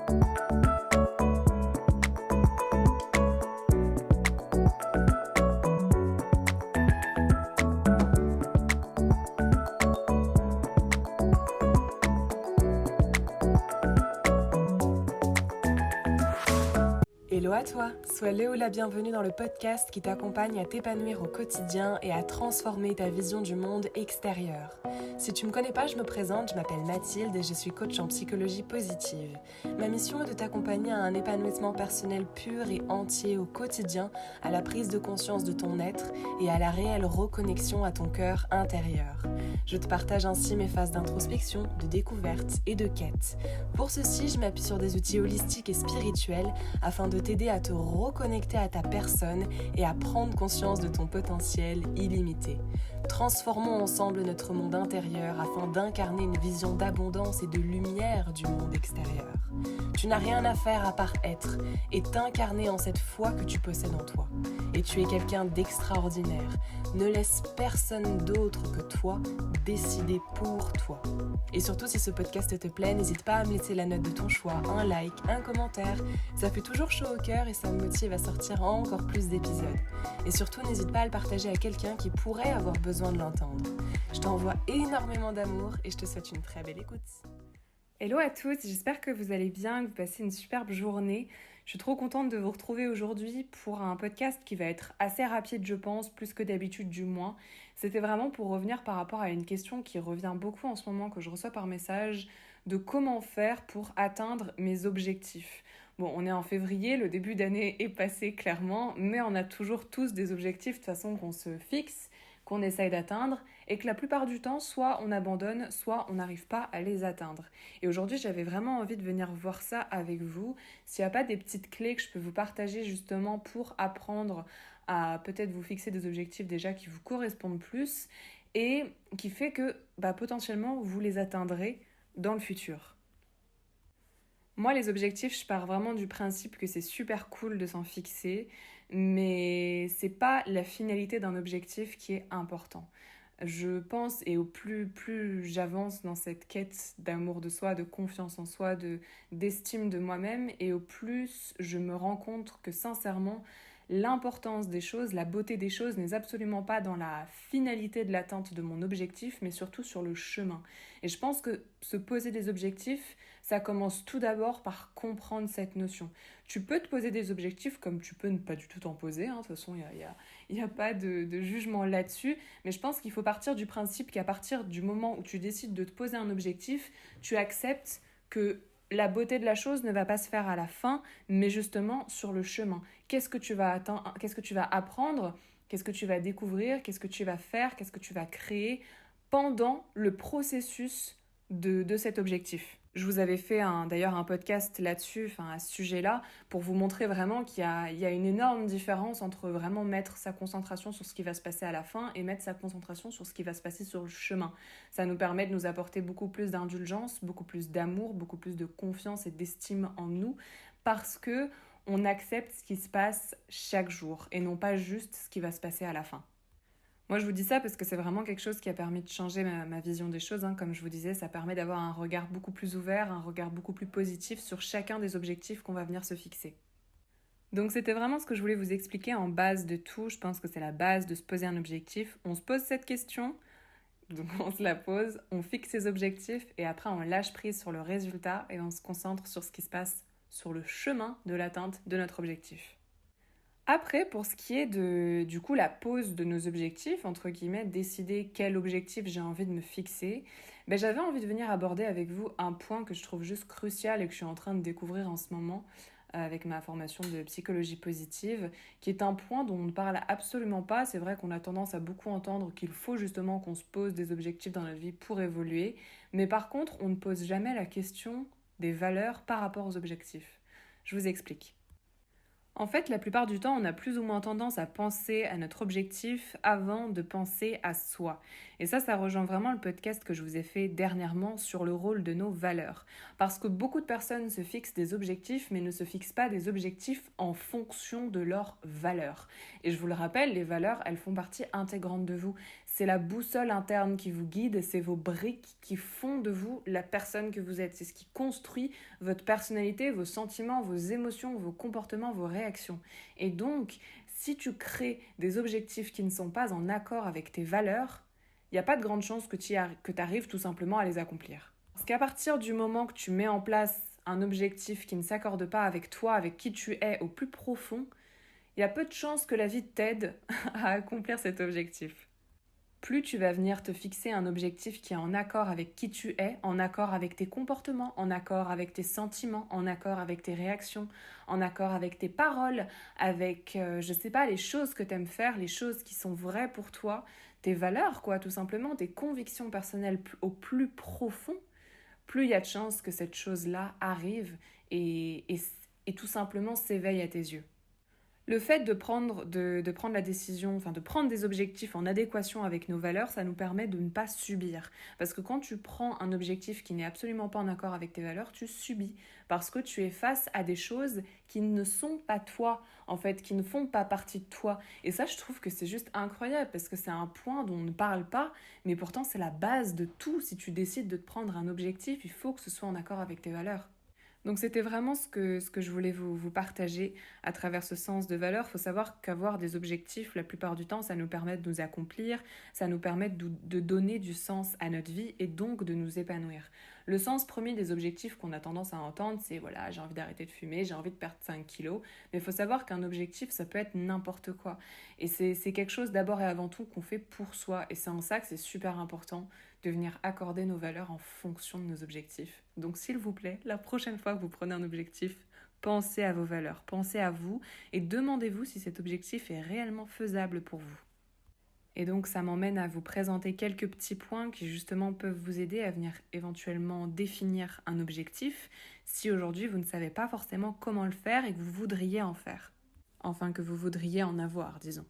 Hello à toi, sois Léo la bienvenue dans le podcast qui t'accompagne à t'épanouir au quotidien et à transformer ta vision du monde extérieur. Si tu me connais pas, je me présente, je m'appelle Mathilde et je suis coach en psychologie positive. Ma mission est de t'accompagner à un épanouissement personnel pur et entier au quotidien, à la prise de conscience de ton être et à la réelle reconnexion à ton cœur intérieur. Je te partage ainsi mes phases d'introspection, de découverte et de quête. Pour ceci, je m'appuie sur des outils holistiques et spirituels afin de t'aider à te reconnecter à ta personne et à prendre conscience de ton potentiel illimité. Transformons ensemble notre monde intérieur afin d'incarner une vision d'abondance et de lumière du monde extérieur. Tu n'as rien à faire à part être et t'incarner en cette foi que tu possèdes en toi. Et tu es quelqu'un d'extraordinaire. Ne laisse personne d'autre que toi décider pour toi. Et surtout, si ce podcast te plaît, n'hésite pas à me laisser la note de ton choix, un like, un commentaire. Ça fait toujours chaud au cœur et ça me motive à sortir encore plus d'épisodes. Et surtout, n'hésite pas à le partager à quelqu'un qui pourrait avoir besoin de l'entendre. Je t'envoie énormément d'amour et je te souhaite une très belle écoute. Hello à tous, j'espère que vous allez bien, que vous passez une superbe journée. Je suis trop contente de vous retrouver aujourd'hui pour un podcast qui va être assez rapide, je pense, plus que d'habitude du moins. C'était vraiment pour revenir par rapport à une question qui revient beaucoup en ce moment, que je reçois par message, de comment faire pour atteindre mes objectifs. Bon, on est en février, le début d'année est passé clairement, mais on a toujours tous des objectifs de toute façon qu'on se fixe, qu'on essaye d'atteindre et que la plupart du temps, soit on abandonne, soit on n'arrive pas à les atteindre. Et aujourd'hui, j'avais vraiment envie de venir voir ça avec vous. S'il n'y a pas des petites clés que je peux vous partager justement pour apprendre à peut-être vous fixer des objectifs déjà qui vous correspondent plus et qui fait que potentiellement vous les atteindrez dans le futur. Moi, les objectifs, je pars vraiment du principe que c'est super cool de s'en fixer, mais c'est pas la finalité d'un objectif qui est important. Je pense, et au plus j'avance dans cette quête d'amour de soi, de confiance en soi, d'estime de moi-même, et au plus je me rends compte que sincèrement, l'importance des choses, la beauté des choses n'est absolument pas dans la finalité de l'atteinte de mon objectif, mais surtout sur le chemin. Et je pense que se poser des objectifs, ça commence tout d'abord par comprendre cette notion. Tu peux te poser des objectifs comme tu peux ne pas du tout t'en poser, hein. De toute façon, il y a pas de jugement là-dessus, mais je pense qu'il faut partir du principe qu'à partir du moment où tu décides de te poser un objectif, tu acceptes que la beauté de la chose ne va pas se faire à la fin, mais justement sur le chemin. Qu'est-ce que tu vas atteindre, qu'est-ce que tu vas apprendre, qu'est-ce que tu vas découvrir, qu'est-ce que tu vas faire, qu'est-ce que tu vas créer pendant le processus de cet objectif. Je vous avais fait d'ailleurs un podcast là-dessus, à ce sujet-là, pour vous montrer vraiment qu'il y a une énorme différence entre vraiment mettre sa concentration sur ce qui va se passer à la fin et mettre sa concentration sur ce qui va se passer sur le chemin. Ça nous permet de nous apporter beaucoup plus d'indulgence, beaucoup plus d'amour, beaucoup plus de confiance et d'estime en nous, parce que on accepte ce qui se passe chaque jour et non pas juste ce qui va se passer à la fin. Moi, je vous dis ça parce que c'est vraiment quelque chose qui a permis de changer ma vision des choses. Comme je vous disais, ça permet d'avoir un regard beaucoup plus ouvert, un regard beaucoup plus positif sur chacun des objectifs qu'on va venir se fixer. Donc c'était vraiment ce que je voulais vous expliquer en base de tout. Je pense que c'est la base de se poser un objectif. On se pose cette question, donc on se la pose, on fixe ses objectifs et après on lâche prise sur le résultat et on se concentre sur ce qui se passe sur le chemin de l'atteinte de notre objectif. Après, pour ce qui est de, du coup, la pose de nos objectifs, entre guillemets, décider quel objectif j'ai envie de me fixer, j'avais envie de venir aborder avec vous un point que je trouve juste crucial et que je suis en train de découvrir en ce moment avec ma formation de psychologie positive, qui est un point dont on ne parle absolument pas. C'est vrai qu'on a tendance à beaucoup entendre qu'il faut justement qu'on se pose des objectifs dans notre vie pour évoluer, mais par contre, on ne pose jamais la question des valeurs par rapport aux objectifs. Je vous explique. En fait, la plupart du temps, on a plus ou moins tendance à penser à notre objectif avant de penser à soi. Et ça rejoint vraiment le podcast que je vous ai fait dernièrement sur le rôle de nos valeurs. Parce que beaucoup de personnes se fixent des objectifs, mais ne se fixent pas des objectifs en fonction de leurs valeurs. Et je vous le rappelle, les valeurs, elles font partie intégrante de vous. C'est la boussole interne qui vous guide, c'est vos briques qui font de vous la personne que vous êtes. C'est ce qui construit votre personnalité, vos sentiments, vos émotions, vos comportements, vos réactions. Et donc, si tu crées des objectifs qui ne sont pas en accord avec tes valeurs, il n'y a pas de grande chance que tu arrives tout simplement à les accomplir. Parce qu'à partir du moment que tu mets en place un objectif qui ne s'accorde pas avec toi, avec qui tu es au plus profond, il y a peu de chances que la vie t'aide à accomplir cet objectif. Plus tu vas venir te fixer un objectif qui est en accord avec qui tu es, en accord avec tes comportements, en accord avec tes sentiments, en accord avec tes réactions, en accord avec tes paroles, avec, je sais pas, les choses que tu aimes faire, les choses qui sont vraies pour toi, tes valeurs, quoi, tout simplement, tes convictions personnelles au plus profond, plus il y a de chances que cette chose-là arrive et tout simplement s'éveille à tes yeux. Le fait de prendre la décision, enfin de prendre des objectifs en adéquation avec nos valeurs, ça nous permet de ne pas subir. Parce que quand tu prends un objectif qui n'est absolument pas en accord avec tes valeurs, tu subis. Parce que tu es face à des choses qui ne sont pas toi, en fait, qui ne font pas partie de toi. Et ça, je trouve que c'est juste incroyable, parce que c'est un point dont on ne parle pas, mais pourtant c'est la base de tout. Si tu décides de te prendre un objectif, il faut que ce soit en accord avec tes valeurs. Donc c'était vraiment ce que je voulais vous partager à travers ce sens de valeur. Il faut savoir qu'avoir des objectifs, la plupart du temps, ça nous permet de nous accomplir, ça nous permet de donner du sens à notre vie et donc de nous épanouir. Le sens premier des objectifs qu'on a tendance à entendre, c'est voilà, j'ai envie d'arrêter de fumer, j'ai envie de perdre 5 kilos. Mais il faut savoir qu'un objectif, ça peut être n'importe quoi. Et c'est quelque chose d'abord et avant tout qu'on fait pour soi. Et c'est en ça que c'est super important de venir accorder nos valeurs en fonction de nos objectifs. Donc s'il vous plaît, la prochaine fois que vous prenez un objectif, pensez à vos valeurs, pensez à vous et demandez-vous si cet objectif est réellement faisable pour vous. Et donc ça m'emmène à vous présenter quelques petits points qui justement peuvent vous aider à venir éventuellement définir un objectif si aujourd'hui vous ne savez pas forcément comment le faire et que vous voudriez en faire. Enfin que vous voudriez en avoir, disons.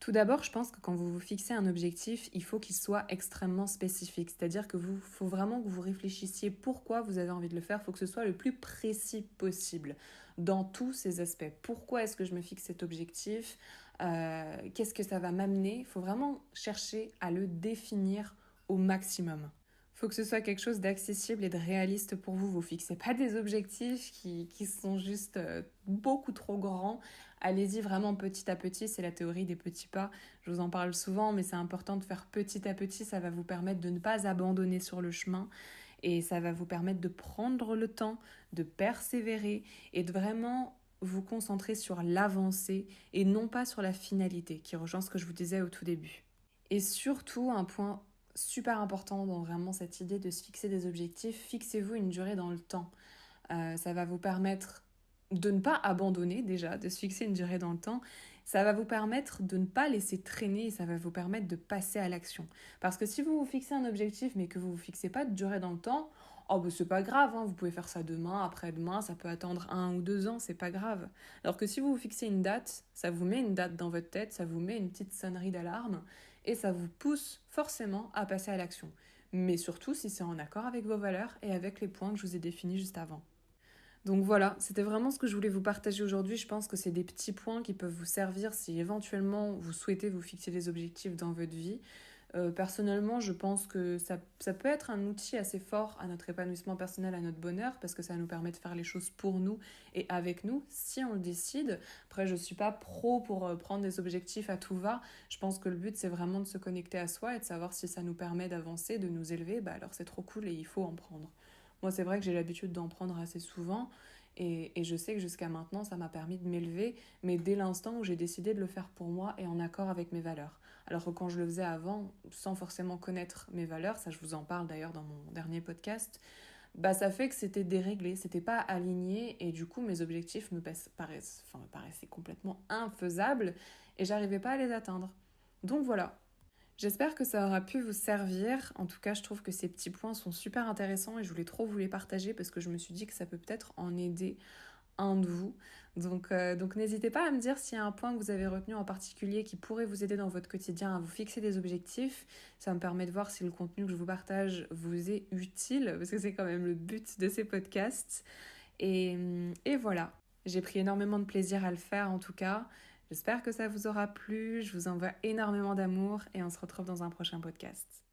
Tout d'abord, je pense que quand vous vous fixez un objectif, il faut qu'il soit extrêmement spécifique. C'est-à-dire que faut vraiment que vous réfléchissiez pourquoi vous avez envie de le faire. Il faut que ce soit le plus précis possible dans tous ces aspects. Pourquoi est-ce que je me fixe cet objectif ? Qu'est-ce que ça va m'amener ? Il faut vraiment chercher à le définir au maximum. Il faut que ce soit quelque chose d'accessible et de réaliste pour vous. Vous fixez pas des objectifs qui sont juste beaucoup trop grands. Allez-y vraiment petit à petit, c'est la théorie des petits pas. Je vous en parle souvent, mais c'est important de faire petit à petit. Ça va vous permettre de ne pas abandonner sur le chemin et ça va vous permettre de prendre le temps, de persévérer et de vraiment vous concentrer sur l'avancée et non pas sur la finalité, qui rejoint ce que je vous disais au tout début. Et surtout, un point super important dans vraiment cette idée de se fixer des objectifs, fixez-vous une durée dans le temps. Ça va vous permettre de ne pas abandonner déjà, de se fixer une durée dans le temps. Ça va vous permettre de ne pas laisser traîner et ça va vous permettre de passer à l'action. Parce que si vous vous fixez un objectif mais que vous ne vous fixez pas de durée dans le temps, oh bah c'est pas grave, hein, vous pouvez faire ça demain, après-demain, ça peut attendre 1 ou 2 ans, c'est pas grave. Alors que si vous vous fixez une date, ça vous met une date dans votre tête, ça vous met une petite sonnerie d'alarme et ça vous pousse forcément à passer à l'action. Mais surtout si c'est en accord avec vos valeurs et avec les points que je vous ai définis juste avant. Donc voilà, c'était vraiment ce que je voulais vous partager aujourd'hui. Je pense que c'est des petits points qui peuvent vous servir si éventuellement vous souhaitez vous fixer des objectifs dans votre vie. Personnellement, je pense que ça peut être un outil assez fort à notre épanouissement personnel, à notre bonheur, parce que ça nous permet de faire les choses pour nous et avec nous, si on le décide. Après, je ne suis pas pro pour prendre des objectifs à tout va. Je pense que le but, c'est vraiment de se connecter à soi et de savoir si ça nous permet d'avancer, de nous élever. Bah alors c'est trop cool et il faut en prendre. Moi, c'est vrai que j'ai l'habitude d'en prendre assez souvent et je sais que jusqu'à maintenant, ça m'a permis de m'élever, mais dès l'instant où j'ai décidé de le faire pour moi et en accord avec mes valeurs. Alors que quand je le faisais avant, sans forcément connaître mes valeurs, ça je vous en parle d'ailleurs dans mon dernier podcast, bah ça fait que c'était déréglé, c'était pas aligné et du coup mes objectifs me paraissaient complètement infaisables et j'arrivais pas à les atteindre. Donc voilà. J'espère que ça aura pu vous servir. En tout cas, je trouve que ces petits points sont super intéressants et je voulais trop vous les partager parce que je me suis dit que ça peut peut-être en aider un de vous. Donc n'hésitez pas à me dire s'il y a un point que vous avez retenu en particulier qui pourrait vous aider dans votre quotidien à vous fixer des objectifs. Ça me permet de voir si le contenu que je vous partage vous est utile, parce que c'est quand même le but de ces podcasts. Et voilà, j'ai pris énormément de plaisir à le faire en tout cas. J'espère que ça vous aura plu, je vous envoie énormément d'amour et on se retrouve dans un prochain podcast.